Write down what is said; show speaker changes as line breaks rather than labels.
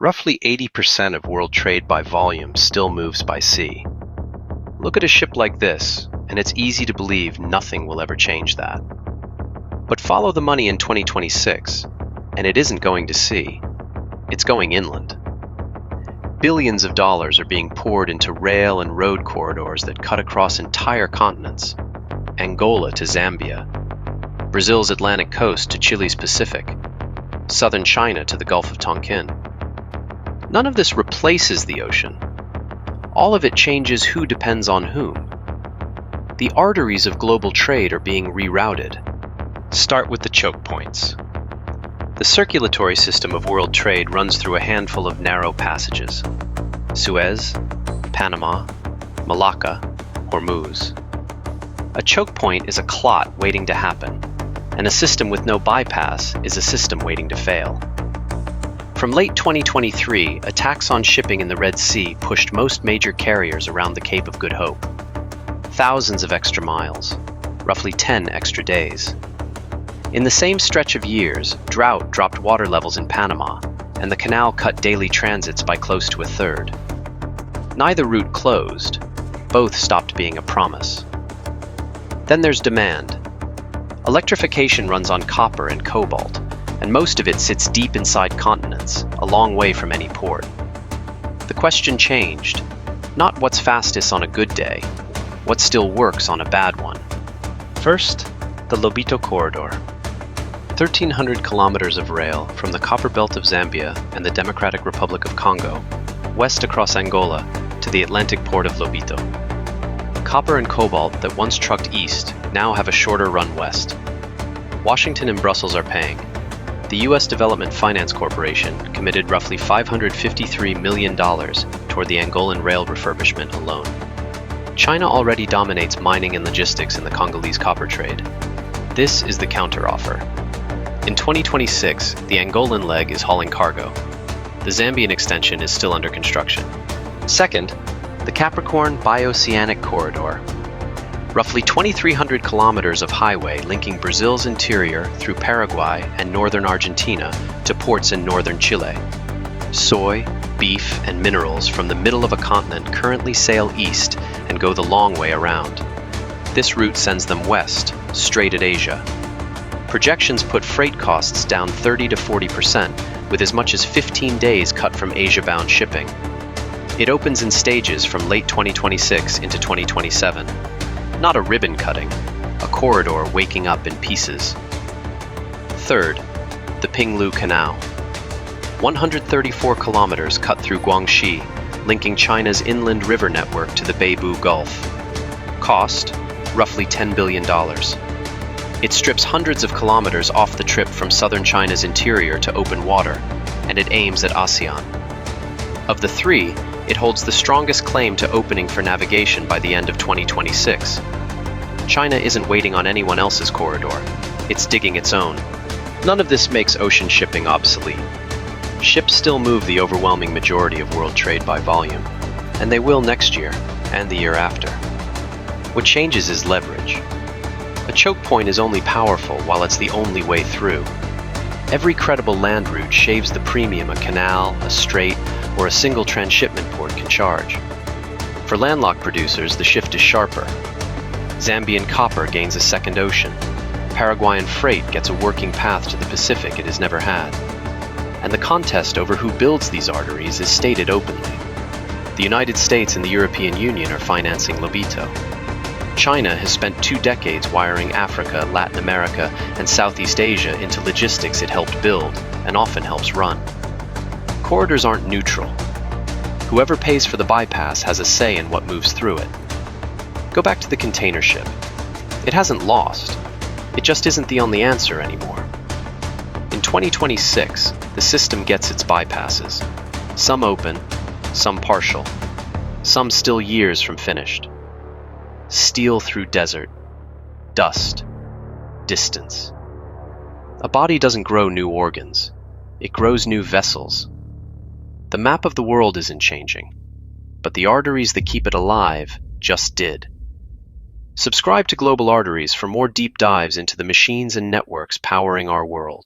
Roughly 80% of world trade by volume still moves by sea. Look at a ship like this, and it's easy to believe nothing will ever change that. But follow the money in 2026, and it isn't going to sea. It's going inland. Billions of dollars are being poured into rail and road corridors that cut across entire continents. Angola to Zambia, Brazil's Atlantic coast to Chile's Pacific, southern China to the Gulf of Tonkin. None of this replaces the ocean. All of it changes who depends on whom. The arteries of global trade are being rerouted. Start with the choke points. The circulatory system of world trade runs through a handful of narrow passages: Suez, Panama, Malacca, Hormuz. A choke point is a clot waiting to happen, and a system with no bypass is a system waiting to fail. From late 2023, attacks on shipping in the Red Sea pushed most major carriers around the Cape of Good Hope. Thousands of extra miles, roughly 10 extra days. In the same stretch of years, drought dropped water levels in Panama, and the canal cut daily transits by close to a third. Neither route closed. Both stopped being a promise. Then there's demand. Electrification runs on copper and cobalt, and most of it sits deep inside continents, a long way from any port. The question changed. Not what's fastest on a good day, what still works on a bad one. First, the Lobito Corridor. 1,300 kilometers of rail from the copper belt of Zambia and the Democratic Republic of Congo, west across Angola to the Atlantic port of Lobito. Copper and cobalt that once trucked east now have a shorter run west. Washington and Brussels are paying. The U.S. Development Finance Corporation committed roughly $553 million toward the Angolan rail refurbishment alone. China already dominates mining and logistics in the Congolese copper trade. This is the counteroffer. In 2026, the Angolan leg is hauling cargo. The Zambian extension is still under construction. Second, the Capricorn Bioceanic Corridor. Roughly 2,300 kilometers of highway linking Brazil's interior through Paraguay and northern Argentina to ports in northern Chile. Soy, beef, and minerals from the middle of a continent currently sail east and go the long way around. This route sends them west, straight at Asia. Projections put freight costs down 30 to 40%, with as much as 15 days cut from Asia-bound shipping. It opens in stages from late 2026 into 2027. Not a ribbon cutting, a corridor waking up in pieces. Third, the Pinglu Canal. 134 kilometers cut through Guangxi, linking China's inland river network to the Beibu Gulf. Cost, roughly $10 billion. It strips hundreds of kilometers off the trip from southern China's interior to open water, and it aims at ASEAN. Of the three, it holds the strongest claim to opening for navigation by the end of 2026. China isn't waiting on anyone else's corridor. It's digging its own. None of this makes ocean shipping obsolete. Ships still move the overwhelming majority of world trade by volume, and they will next year and the year after. What changes is leverage. A choke point is only powerful while it's the only way through. Every credible land route shaves the premium a canal, a strait, or a single transshipment port can charge. For landlocked producers, the shift is sharper. Zambian copper gains a second ocean. Paraguayan freight gets a working path to the Pacific it has never had. And the contest over who builds these arteries is stated openly. The United States and the European Union are financing Lobito. China has spent 2 decades wiring Africa, Latin America, and Southeast Asia into logistics it helped build and often helps run. Corridors aren't neutral. Whoever pays for the bypass has a say in what moves through it. Go back to the container ship. It hasn't lost. It just isn't the only answer anymore. In 2026, the system gets its bypasses. Some open, some partial, some still years from finished. Steel through desert, dust, distance. A body doesn't grow new organs. It grows new vessels. The map of the world isn't changing, but the arteries that keep it alive just did. Subscribe to Global Arteries for more deep dives into the machines and networks powering our world.